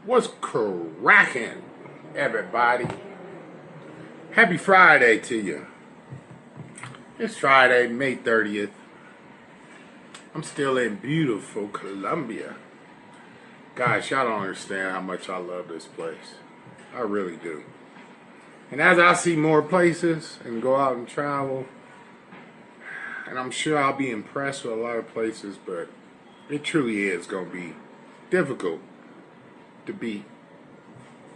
What's cracking, everybody? Happy Friday to you. It's Friday, May 30th. I'm still in beautiful Colombia. Guys, y'all don't understand how much I love this place. I really do. And as I see more places and go out and travel, and I'm sure I'll be impressed with a lot of places, but it truly is going to be difficult to beat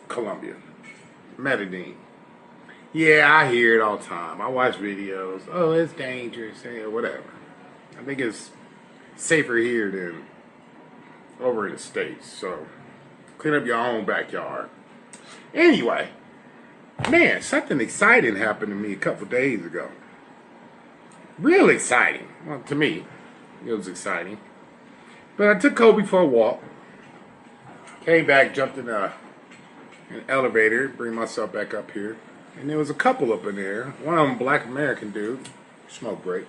Colombia, Medellín. Yeah, I hear it all the time. I watch videos. Oh, it's dangerous, whatever. I think it's safer here than over in the States. So clean up your own backyard. Anyway, man, something exciting happened to me a couple days ago. Real exciting. Well, to me, it was exciting. But I took Kobe for a walk. Came back, jumped in an elevator, bring myself back up here. And there was a couple up in there. One of them, black American dude, smoke break.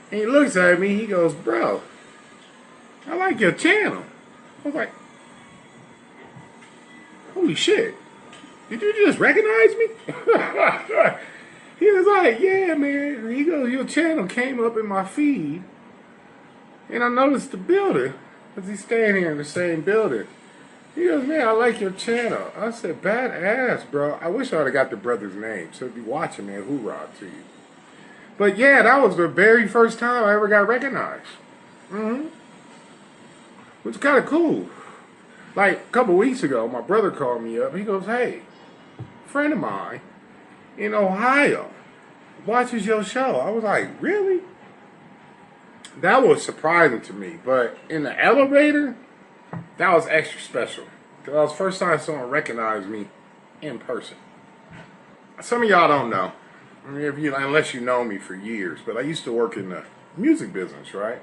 And he looks at me, he goes, "Bro, I like your channel." I was like, holy shit, did you just recognize me? He was like, "Yeah, man." He goes, "Your channel came up in my feed. And I noticed the building, because he's staying here in the same building." He goes, "Man, I like your channel." I said, "Badass, bro." I wish I would have got the brother's name, so he'd be watching me and hoorah to you. But yeah, that was the very first time I ever got recognized. Which is kind of cool. Like, a couple weeks ago, my brother called me up. He goes, "Hey, a friend of mine in Ohio watches your show." I was like, "Really?" That was surprising to me. But in the elevator, that was extra special. Because that was the first time someone recognized me in person. Some of y'all don't know. I mean, unless you know me for years. But I used to work in the music business, right?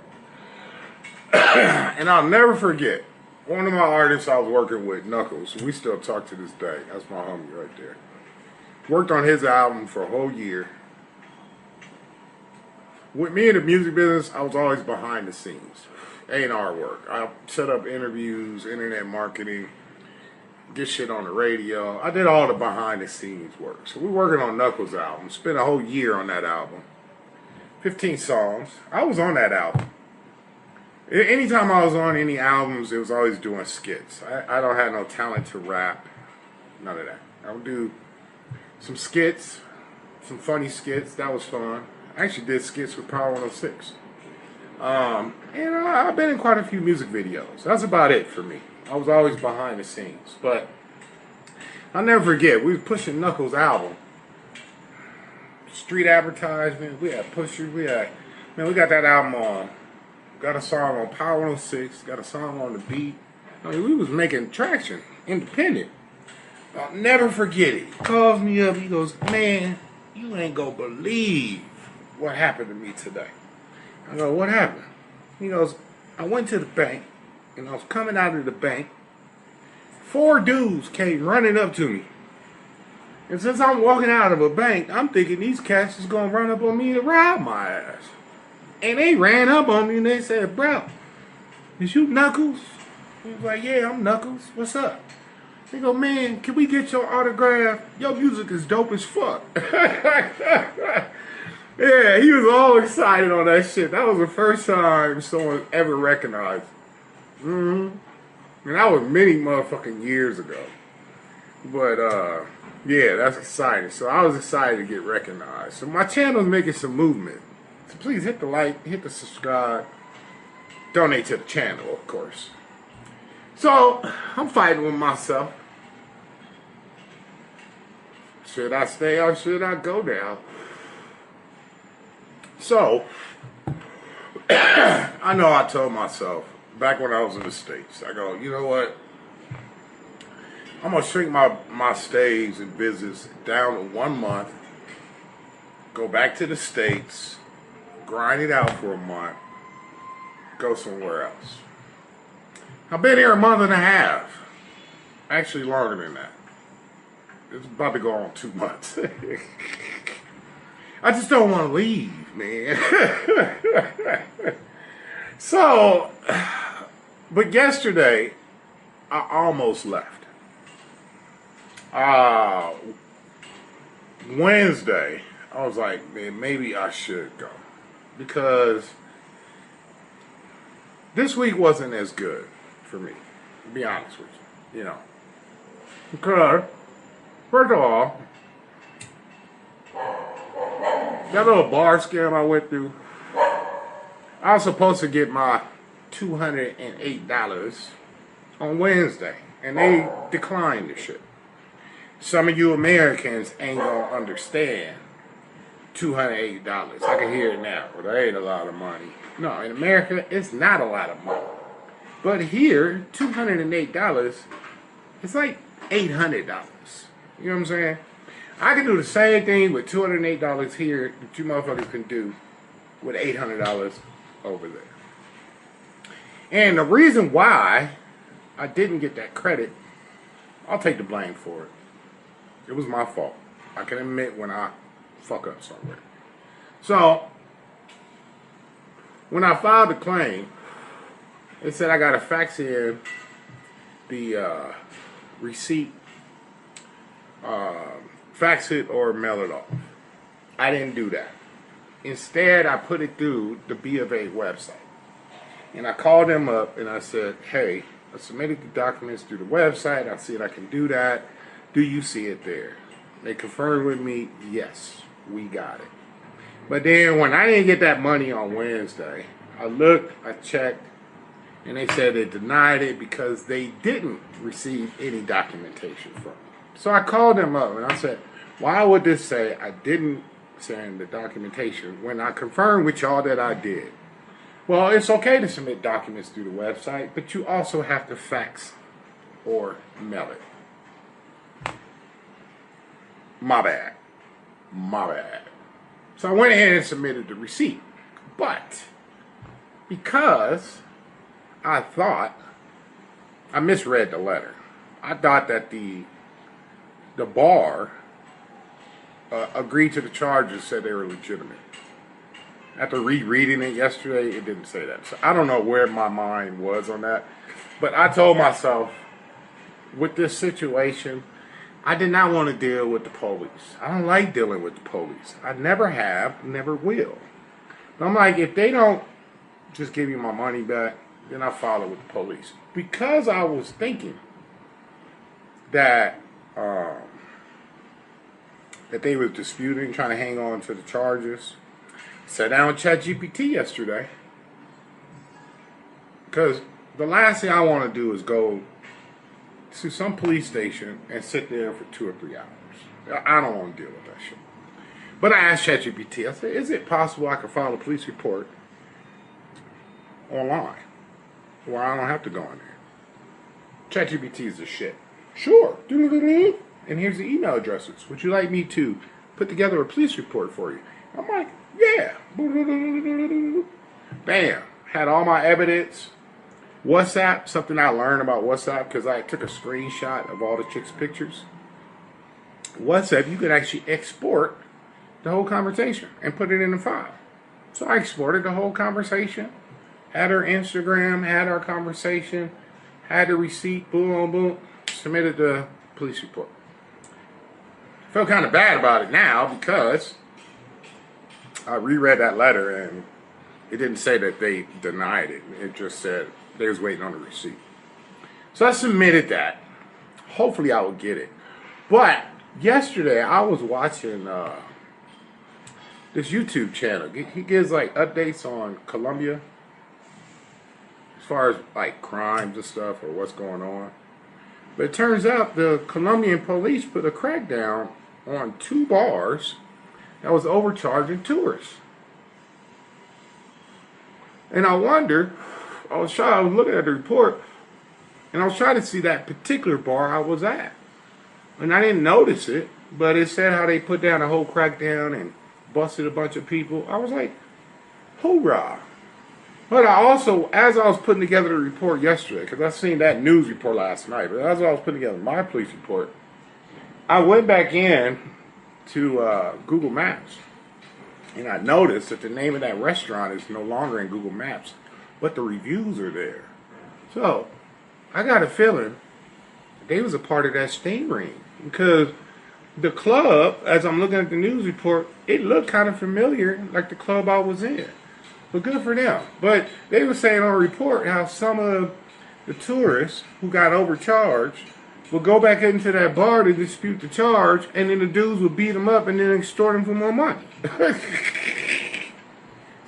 And I'll never forget, one of my artists I was working with, Knuckles, we still talk to this day. That's my homie right there. Worked on his album for a whole year. With me in the music business, I was always behind the scenes. A&R work. I set up interviews, internet marketing, get shit on the radio. I did all the behind the scenes work. So we're working on Knuckles' album. Spent a whole year on that album. 15 songs. I was on that album. Anytime I was on any albums, it was always doing skits. I don't have no talent to rap. None of that. I would do some skits, some funny skits. That was fun. I actually did skits with Power 106. And I've been in quite a few music videos. That's about it for me. I was always behind the scenes. But I'll never forget, we was pushing Knuckles' album. Street advertisement. We had pushers. We got that album on. Got a song on Power 106. Got a song on the beat. I mean, we was making traction. Independent. I'll never forget it. He calls me up. He goes, "Man, you ain't gonna believe what happened to me today." I go, "What happened?" He goes, "I went to the bank, and I was coming out of the bank. 4 dudes came running up to me. And since I'm walking out of a bank, I'm thinking these cats is going to run up on me and rob my ass. And they ran up on me and they said, 'Bro, is you Knuckles?' He was like, 'Yeah, I'm Knuckles. What's up?' They go, 'Man, can we get your autograph? Your music is dope as fuck.'" Yeah, he was all excited on that shit. That was the first time someone ever recognized him. And that was many motherfucking years ago. But, yeah, that's exciting. So I was excited to get recognized. So my channel's making some movement. So please hit the like, hit the subscribe. Donate to the channel, of course. So, I'm fighting with myself. Should I stay or should I go down? So, I know I told myself, back when I was in the States, I go, you know what? I'm going to shrink my stays and visits down to 1 month, go back to the States, grind it out for a month, go somewhere else. I've been here a month and a half. Actually longer than that. It's about to go on 2 months. I just don't want to leave, man. So, but yesterday, I almost left. Uh, Wednesday, I was like, man, maybe I should go. Because this week wasn't as good for me, to be honest with you. You know. Because, first of all, that little bar scam I went through, I was supposed to get my $208 on Wednesday, and they declined the shit. Some of you Americans ain't gonna understand $208. I can hear it now, but that ain't a lot of money. No, in America, it's not a lot of money. But here, $208, it's like $800. You know what I'm saying? I can do the same thing with $208 here that you motherfuckers can do with $800 over there. And the reason why I didn't get that credit, I'll take the blame for it. It was my fault. I can admit when I fuck up somewhere. So, when I filed the claim, it said I got to fax in the receipt, fax it or mail it off. I didn't do that. Instead, I put it through the B of A website. And I called them up and I said, hey, I submitted the documents through the website. I said I can do that. Do you see it there? They confirmed with me, yes, we got it. But then when I didn't get that money on Wednesday, I looked, I checked, and they said they denied it because they didn't receive any documentation from me. So I called them up and I said, why would this say I didn't send the documentation when I confirmed with y'all that I did? Well, it's okay to submit documents through the website, but you also have to fax or mail it. My bad. My bad. So I went ahead and submitted the receipt. But because I thought, I misread the letter. I thought that the bar agreed to the charges, said they were legitimate. After rereading it yesterday, it didn't say that. So I don't know where my mind was on that. But I told myself, with this situation, I did not want to deal with the police. I don't like dealing with the police. I never have, never will. But I'm like, if they don't just give me my money back, then I follow with the police. Because I was thinking that that they was disputing, trying to hang on to the charges. Sat down with ChatGPT yesterday. Because the last thing I want to do is go to some police station and sit there for 2 or 3 hours. I don't want to deal with that shit. But I asked ChatGPT, I said, is it possible I can file a police report online where I don't have to go in there? ChatGPT is the shit. Sure. And here's the email addresses. Would you like me to put together a police report for you? I'm like, yeah. Bam. Had all my evidence. WhatsApp, something I learned about WhatsApp because I took a screenshot of all the chicks' pictures. WhatsApp, you could actually export the whole conversation and put it in a file. So I exported the whole conversation, had her Instagram, had our conversation, had the receipt, boom, boom, submitted the police report. Felt kind of bad about it now because I reread that letter and it didn't say that they denied it. It just said they was waiting on the receipt. So I submitted that. Hopefully I will get it. But yesterday I was watching this YouTube channel. He gives like updates on Colombia as far as like crimes and stuff or what's going on. But it turns out the Colombian police put a crackdown on 2 bars that was overcharging tourists. And I wonder, I was looking at the report, and I was trying to see that particular bar I was at. And I didn't notice it, but it said how they put down a whole crackdown and busted a bunch of people. I was like, hoorah. But I also, as I was putting together the report yesterday, because I seen that news report last night, but as I was putting together my police report, I went back in to Google Maps. And I noticed that the name of that restaurant is no longer in Google Maps, but the reviews are there. So, I got a feeling they was a part of that sting ring because the club, as I'm looking at the news report, it looked kind of familiar, like the club I was in. But good for them. But they were saying on a report how some of the tourists who got overcharged would go back into that bar to dispute the charge, and then the dudes would beat them up and then extort them for more money.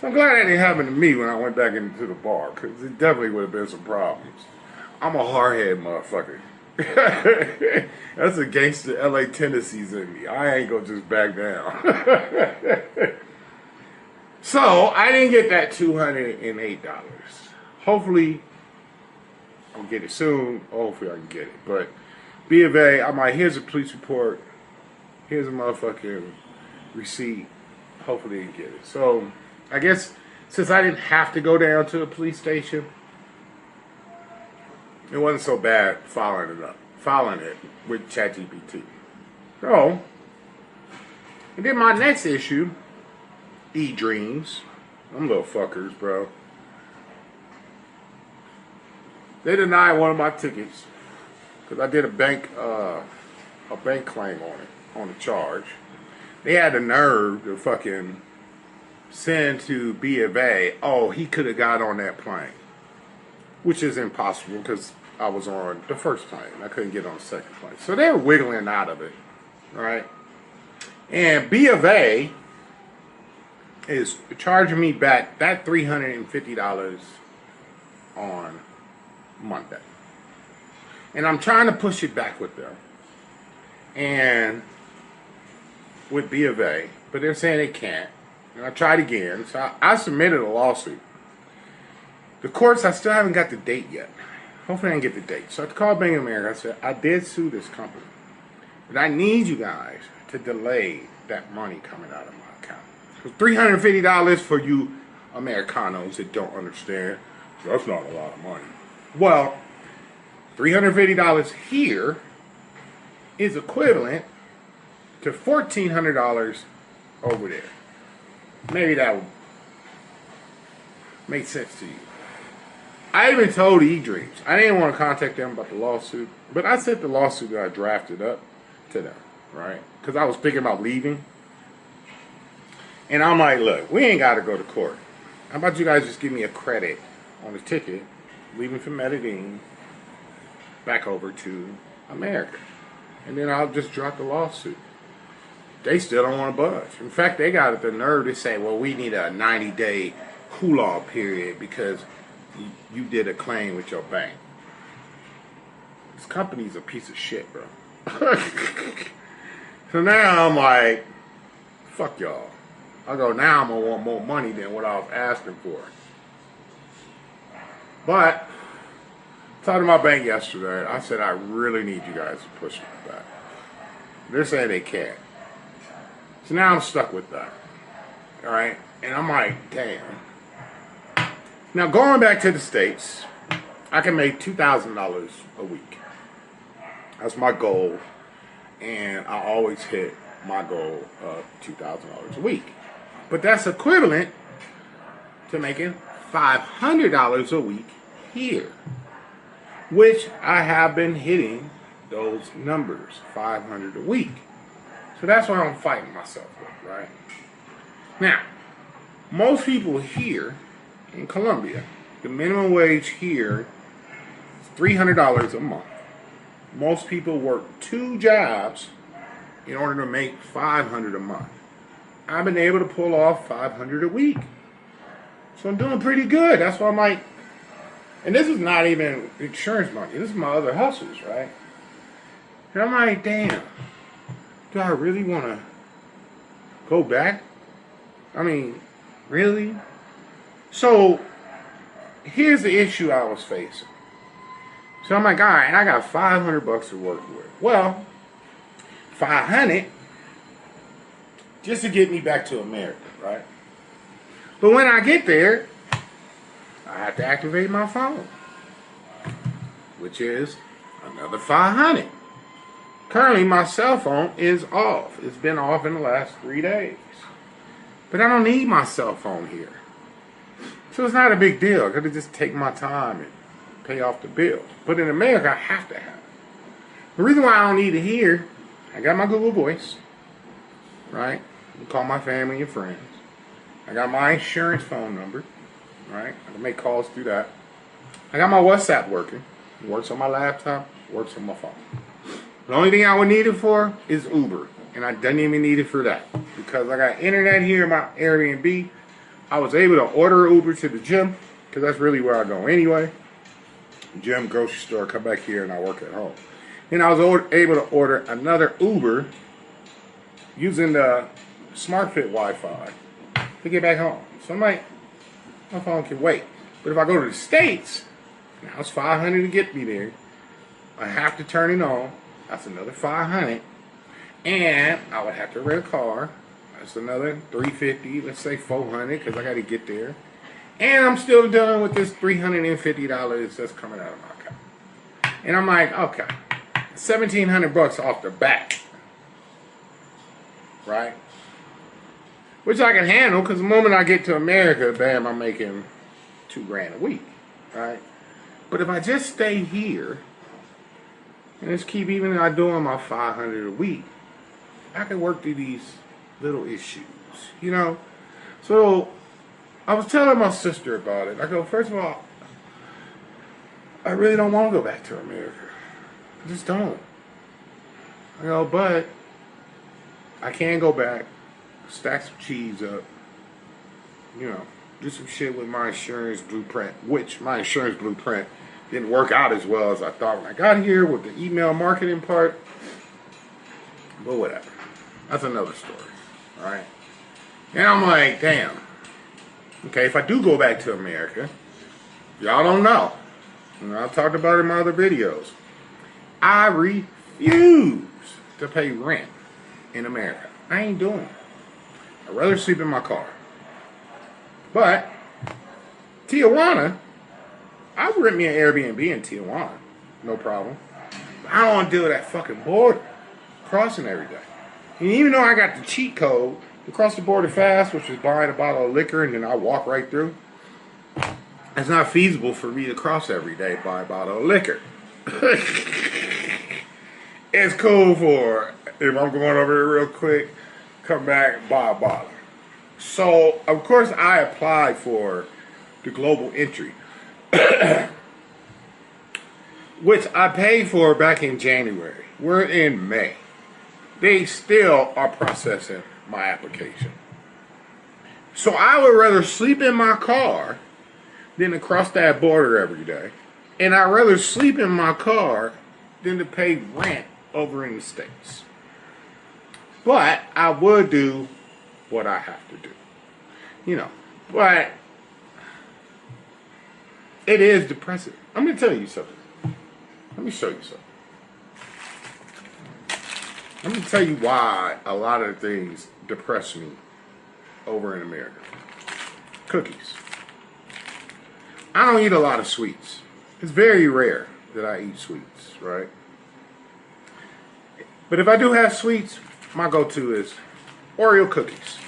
So I'm glad that didn't happen to me when I went back into the bar, because it definitely would have been some problems. I'm a hardhead motherfucker. That's a gangster LA tendencies in me. I ain't gonna just back down. So I didn't get that $208. Hopefully I'll get it soon. Hopefully I can get it. But B of A, I'm like, here's a police report. Here's a motherfucking receipt. Hopefully I can get it. So I guess since I didn't have to go down to the police station, it wasn't so bad following it with ChatGPT. So, and then my next issue, E-Dreams. Them little fuckers, bro. They denied one of my tickets because I did a bank claim on the charge. They had the nerve to fucking send to B of A, oh, he could have got on that plane. Which is impossible because I was on the first plane. I couldn't get on the second plane. So they were wiggling out of it. Right? And B of A is charging me back that $350 on Monday. And I'm trying to push it back with them. And with B of A. But they're saying they can't. And I tried again. So I submitted a lawsuit. The courts, I still haven't got the date yet. Hopefully I can get the date. So I called Bank of America. I said, I did sue this company. But I need you guys to delay that money coming out of my account. So $350 for you Americanos that don't understand. That's not a lot of money. Well, $350 here is equivalent to $1,400 over there. Maybe that would make sense to you. I even told E-Dreams. I didn't want to contact them about the lawsuit, but I sent the lawsuit that I drafted up to them, right? Because I was thinking about leaving. And I'm like, look, we ain't got to go to court. How about you guys just give me a credit on the ticket, leaving from Medellín, back over to America. And then I'll just drop the lawsuit. They still don't want to budge. In fact, they got the nerve to say, well, we need a 90-day cool-off period because you did a claim with your bank. This company's a piece of shit, bro. So now I'm like, fuck y'all. I go, now I'm going to want more money than what I was asking for. But, talked to my bank yesterday. I said, I really need you guys to push it back. They're saying they can't. So now I'm stuck with that. Alright? And I'm like, damn. Now, going back to the States, I can make $2,000 a week. That's my goal. And I always hit my goal of $2,000 a week. But that's equivalent to making $500 a week here. Which I have been hitting those numbers, $500 a week. So that's what I'm fighting myself with, right? Now, most people here in Colombia, the minimum wage here is $300 a month. Most people work 2 jobs in order to make $500 a month. I've been able to pull off $500 a week. So I'm doing pretty good. That's why I'm like, and this is not even insurance money. This is my other hustles, right? And I'm like, damn, do I really want to go back? I mean, really? So, here's the issue I was facing. So I'm like, all right, I got $500 to work with. Well, $500 just to get me back to America, right? But when I get there, I have to activate my phone, which is another $500. Currently, my cell phone is off. It's been off in the last 3 days. But I don't need my cell phone here. So it's not a big deal. I could just take my time and pay off the bills. But in America, I have to have it. The reason why I don't need it here, I got my Google Voice, right? I can call my family and friends. I got my insurance phone number, right? I can make calls through that. I got my WhatsApp working. It works on my laptop, works on my phone. The only thing I would need it for is Uber. And I didn't even need it for that. Because I got internet here in my Airbnb. I was able to order Uber to the gym. Because that's really where I go anyway. Gym, grocery store, come back here, and I work at home. And I was able to order another Uber using the SmartFit Wi-Fi to get back home. So I'm like, my phone can wait. But if I go to the States, now it's $500 to get me there. I have to turn it on. That's another $500. And I would have to rent a car. That's another $350, let's say $400, because I got to get there. And I'm still dealing with this $350 that's coming out of my account. And I'm like, okay, $1,700 off the bat, right? Which I can handle, because the moment I get to America, bam, I'm making $2,000 a week, right? But if I just stay here and just keep even doing my $500 a week, I can work through these little issues, you know? So I was telling my sister about it. I go, first of all, I really don't want to go back to America. I just don't. I go, but I can go back, stack some cheese up, you know, do some shit with my insurance blueprint, which my insurance blueprint didn't work out as well as I thought when I got here with the email marketing part. But whatever. That's another story. Alright? And I'm like, damn. Okay, if I do go back to America, y'all don't know. You know, I've talked about it in my other videos. I refuse to pay rent in America. I ain't doing it. I'd rather sleep in my car. But Tijuana, I would rent me an Airbnb in Tijuana. No problem. But I don't want to deal with that fucking border. Crossing every day. And even though I got the cheat code to cross the border fast, which is buying a bottle of liquor and then I walk right through, it's not feasible for me to cross every day, buy a bottle of liquor. It's cool for if I'm going over here real quick, come back, buy a bottle. So, of course, I applied for the global entry, which I paid for back in January. We're in May. They still are processing my application. So I would rather sleep in my car than to cross that border every day. And I'd rather sleep in my car than to pay rent over in the States. But I would do what I have to do. You know, but it is depressing. I'm going to tell you something. Let me show you something. Let me tell you why a lot of things depress me over in America. Cookies. I don't eat a lot of sweets. It's very rare that I eat sweets, right? But if I do have sweets, my go-to is Oreo cookies,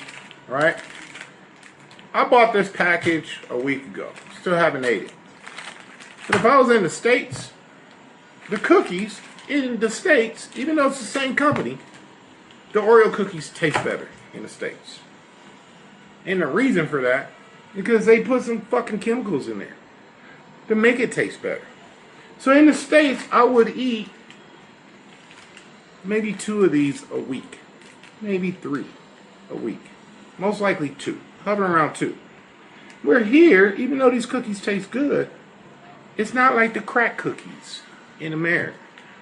right? I bought this package a week ago. Still haven't ate it. But if I was in the States, the cookies in the States, even though it's the same company, the Oreo cookies taste better in the States. And the reason for that is because they put some fucking chemicals in there to make it taste better. So in the States, I would eat maybe 2 of these a week. Maybe 3 a week. Most likely 2. Hovering around 2. We're here, even though these cookies taste good, it's not like the crack cookies in America.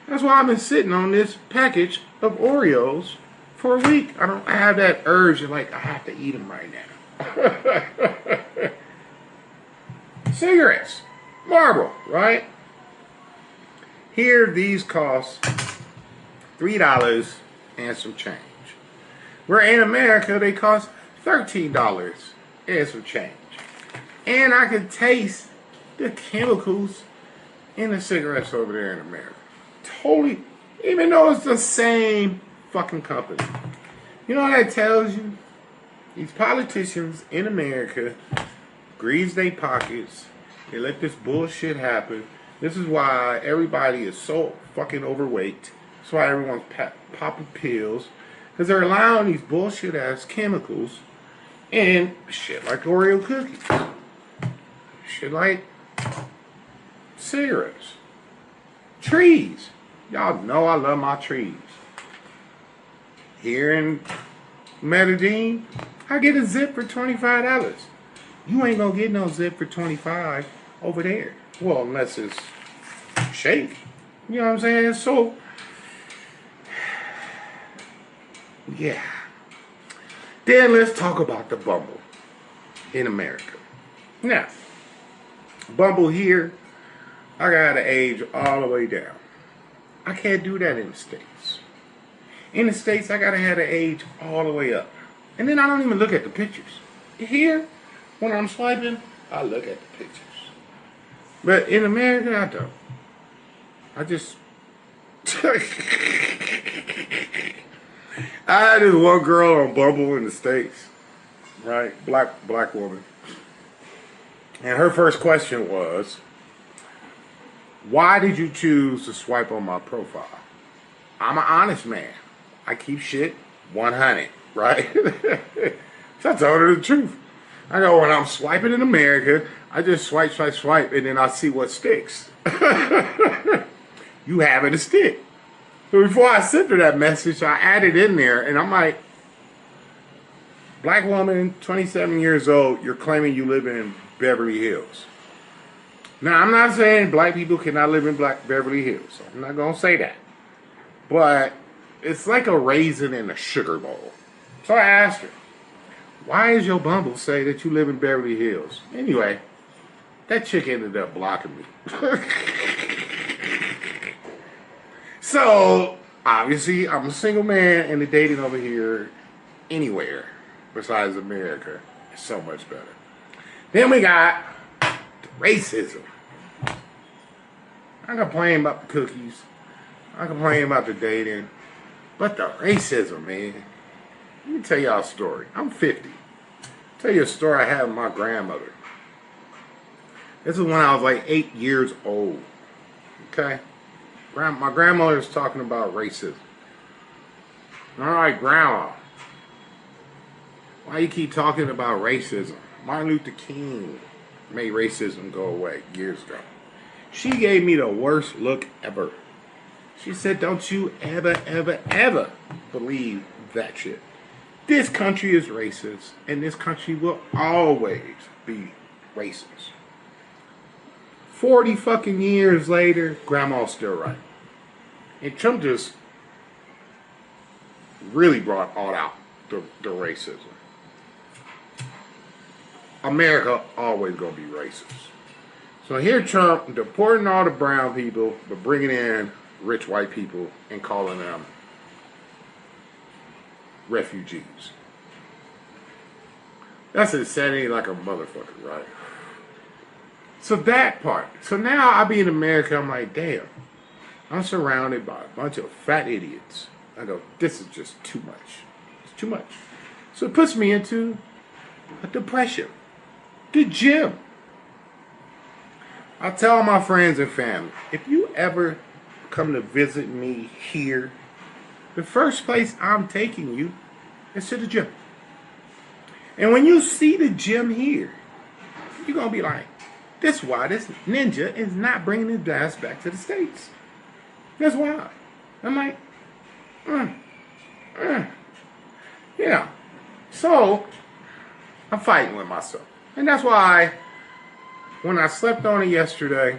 That's why I've been sitting on this package of Oreos for a week. I don't have that urge of like, I have to eat them right now. Cigarettes. Marlboro, right? Here, these cost $3 and some change. Where in America, they cost $13 and some change. And I can taste the chemicals in the cigarettes over there in America. Totally, even though it's the same fucking company. You know what that tells you? These politicians in America grease their pockets. They let this bullshit happen. This is why everybody is so fucking overweight. That's why everyone's popping pills. Because they're allowing these bullshit ass chemicals in shit like Oreo cookies. Shit like cigarettes. Trees. Y'all know I love my trees. Here in Medellín, I get a zip for $25. You ain't gonna get no zip for $25 over there. Well, unless it's shake. You know what I'm saying? So, yeah. Then let's talk about the Bumble in America. Now, Bumble here, I gotta age all the way down. I can't do that in the States. In the States, I gotta have the age all the way up. And then I don't even look at the pictures. Here, when I'm swiping, I look at the pictures. But in America, I don't. I just... I had this one girl on Bumble in the States, right? Black woman. And her first question was, why did you choose to swipe on my profile? I'm an honest man. I keep shit 100, right? So I told her the truth. I go, when I'm swiping in America, I just swipe, and then I see what sticks. You having a stick. So before I sent her that message, I added in there, and I'm like, black woman, 27 years old, you're claiming you live in Beverly Hills. Now, I'm not saying black people cannot live in Beverly Hills. I'm not going to say that. But it's like a raisin in a sugar bowl. So I asked her, why does your Bumble say that you live in Beverly Hills? Anyway, that chick ended up blocking me. So, obviously, I'm a single man, and the dating over here, anywhere besides America, is so much better. Then we got the racism. I complain about the cookies. I complain about the dating. But the racism, man. Let me tell y'all a story. I'm 50. I'll tell you a story I had with my grandmother. This is when I was like 8 years old. Okay? My grandmother was talking about racism. All right, Grandma. Why you keep talking about racism? Martin Luther King made racism go away years ago. She gave me the worst look ever. She said, don't you ever believe that shit. This country is racist, and this country will always be racist. 40 fucking years later, Grandma's still right. And Trump just really brought all out the racism. America always gonna be racist. So here Trump deporting all the brown people, but bringing in rich white people and calling them refugees. That's insanity like a motherfucker, right? So that part. So now I be in America, I'm like, damn. I'm surrounded by a bunch of fat idiots. I go, this is just too much. It's too much. So it puts me into a depression. The gym. I tell my friends and family, if you ever come to visit me here, the first place I'm taking you is to the gym. And when you see the gym here, you're going to be like, this is why this ninja is not bringing his ass back to the States. That's why. I'm like, you know. So, I'm fighting with myself. And that's why, when I slept on it yesterday,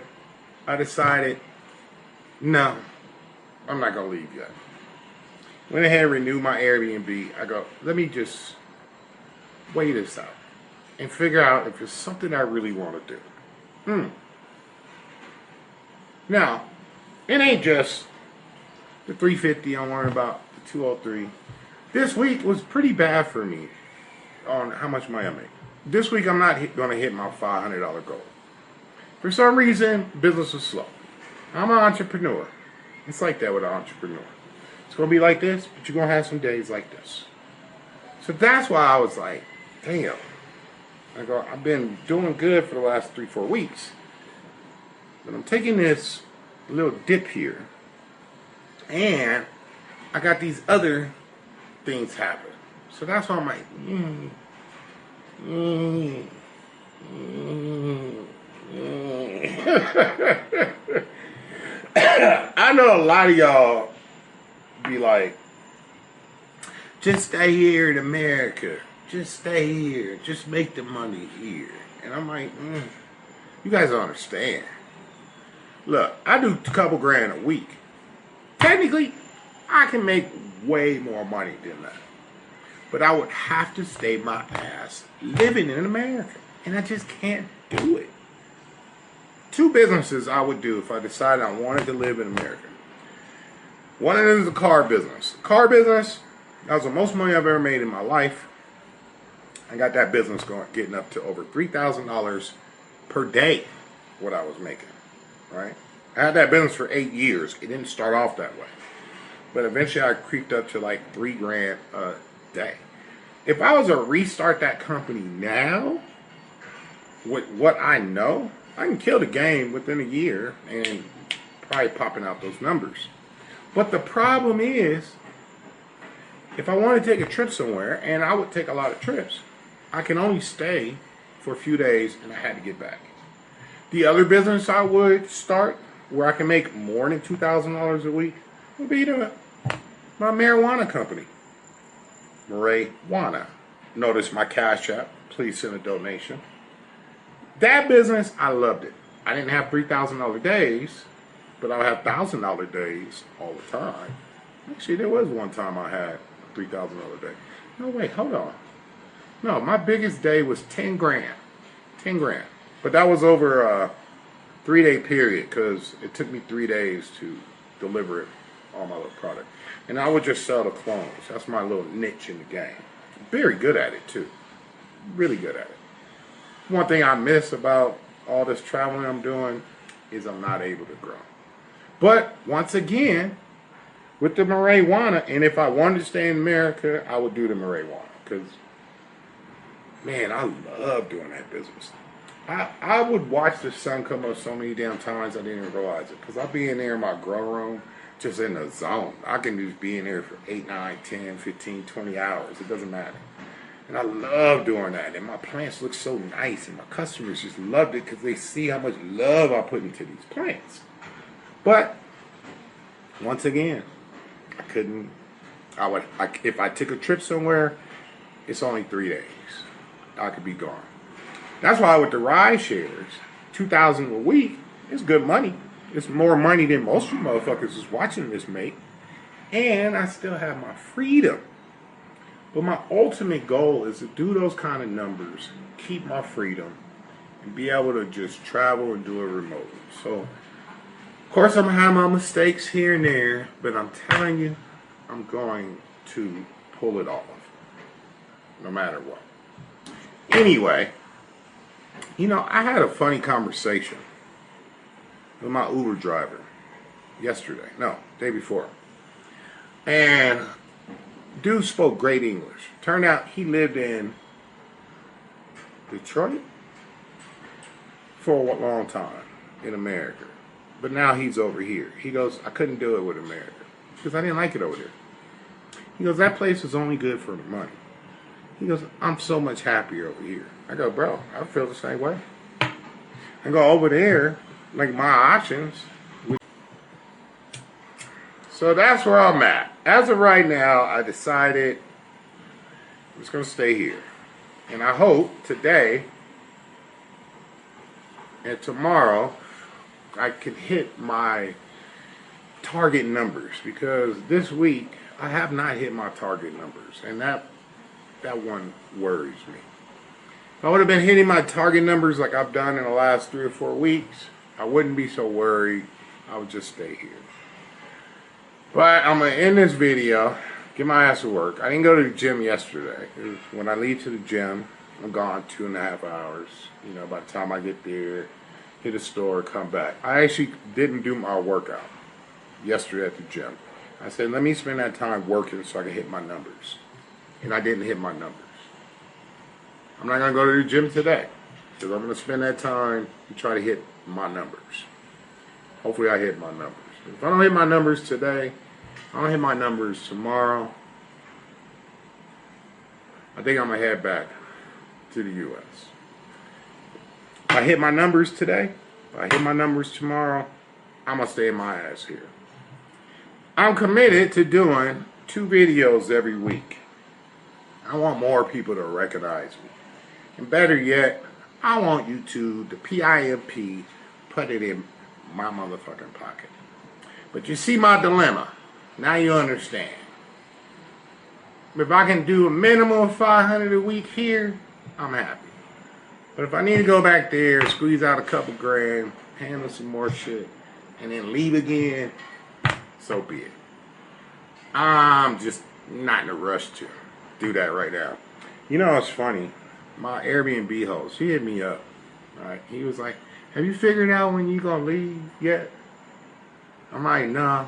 I decided, no, I'm not going to leave yet. Went ahead and renewed my Airbnb. I go, let me just weigh this out and figure out if it's something I really want to do. Now, it ain't just the 350 I'm worrying about, the 203. This week was pretty bad for me on how much money I make. This week I'm not going to hit my $500 goal. For some reason, business was slow. I'm an entrepreneur. It's like that with an entrepreneur. It's going to be like this, but you're going to have some days like this. So that's why I was like, damn. I go, I've been doing good for the last 3-4 weeks. But I'm taking this little dip here, and I got these other things happen. So that's why I'm like, I know a lot of y'all be like, just stay here in America. Just stay here. Just make the money here. And I'm like, you guys don't understand. Look, I do a couple grand a week. Technically, I can make way more money than that. But I would have to stay my ass living in America. And I just can't do it. 2 businesses I would do if I decided I wanted to live in America. One of them is a car business. Car business, that was the most money I've ever made in my life. I got that business going, getting up to over $3,000 per day, what I was making, right? I had that business for 8 years. It didn't start off that way. But eventually I creeped up to like $3 grand a day. If I was to restart that company now, with what I know, I can kill the game within a year and probably popping out those numbers. But the problem is, if I want to take a trip somewhere, and I would take a lot of trips, I can only stay for a few days and I had to get back. The other business I would start where I can make more than $2,000 a week would be my marijuana company. Marijuana. Notice my Cash App. Please send a donation. That business, I loved it. I didn't have $3,000 days, but I would have $1,000 days all the time. Actually, there was one time I had a $3,000 day. No, wait, hold on. No, my biggest day was 10 grand. 10 grand. But that was over a 3-day period because it took me 3 days to deliver it, all my little product. And I would just sell the clones. That's my little niche in the game. Very good at it, too. Really good at it. One thing I miss about all this traveling I'm doing is I'm not able to grow. But once again, with the marijuana, and if I wanted to stay in America, I would do the marijuana. Because, man, I love doing that business. I would watch the sun come up so many damn times I didn't even realize it. Because I'd be in there in my grow room, just in the zone. I can just be in there for 8, 9, 10, 15, 20 hours. It doesn't matter. And I love doing that. And my plants look so nice. And my customers just loved it because they see how much love I put into these plants. But, once again, I couldn't. If I took a trip somewhere, it's only 3 days. I could be gone. That's why with the ride shares, $2,000 a week is good money. It's more money than most of you motherfuckers is watching this make. And I still have my freedom. But my ultimate goal is to do those kind of numbers, keep my freedom, and be able to just travel and do it remotely. So, of course, I'm going to have my mistakes here and there, but I'm telling you, I'm going to pull it off, no matter what. Anyway, I had a funny conversation with my Uber driver yesterday. No, day before. And dude spoke great English. Turned out he lived in Detroit for a long time in America. But now he's over here. He goes, I couldn't do it with America because I didn't like it over there. He goes, that place is only good for money. He goes, I'm so much happier over here. I go, bro, I feel the same way. I go, over there, like my options. So that's where I'm at. As of right now, I decided I'm just going to stay here. And I hope today and tomorrow I can hit my target numbers. Because this week, I have not hit my target numbers. And that one worries me. If I would have been hitting my target numbers like I've done in the last 3 or 4 weeks, I wouldn't be so worried. I would just stay here. But I'm going to end this video, get my ass to work. I didn't go to the gym yesterday. When I leave to the gym, I'm gone 2.5 hours. By the time I get there, hit a store, come back. I actually didn't do my workout yesterday at the gym. I said, let me spend that time working so I can hit my numbers. And I didn't hit my numbers. I'm not going to go to the gym today because I'm going to spend that time to try to hit my numbers. hopefully I hit my numbers. If I don't hit my numbers today, I don't hit my numbers tomorrow, I think I'm going to head back to the U.S. If I hit my numbers today, if I hit my numbers tomorrow, I'm going to stay in my ass here. I'm committed to doing 2 videos every week. I want more people to recognize me. And better yet, I want YouTube, the PIMP, put it in my motherfucking pocket. But you see my dilemma. Now you understand. If I can do a minimum of 500 a week here, I'm happy. But if I need to go back there, squeeze out a couple grand, handle some more shit, and then leave again, so be it. I'm just not in a rush to do that right now. You know, it's funny. My Airbnb host, he hit me up. Right? He was like, have you figured out when you gonna leave yet? I'm like, nah,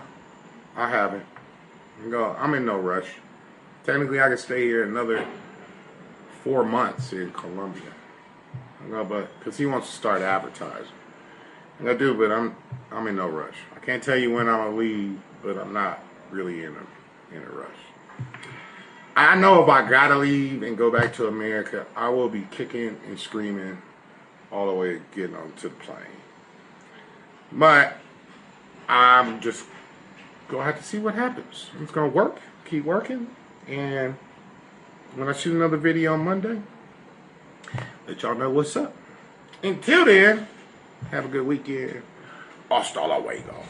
I haven't. I'm in no rush. Technically, I could stay here another 4 months in Colombia. But because he wants to start advertising. I do, but I'm in no rush. I can't tell you when I'm gonna leave, but I'm not really in a rush. I know if I gotta leave and go back to America, I will be kicking and screaming all the way getting onto the plane. But I'm just gonna have to see what happens. It's gonna work, keep working, and when I shoot another video on Monday, let y'all know what's up. Until then, have a good weekend. Hasta luego.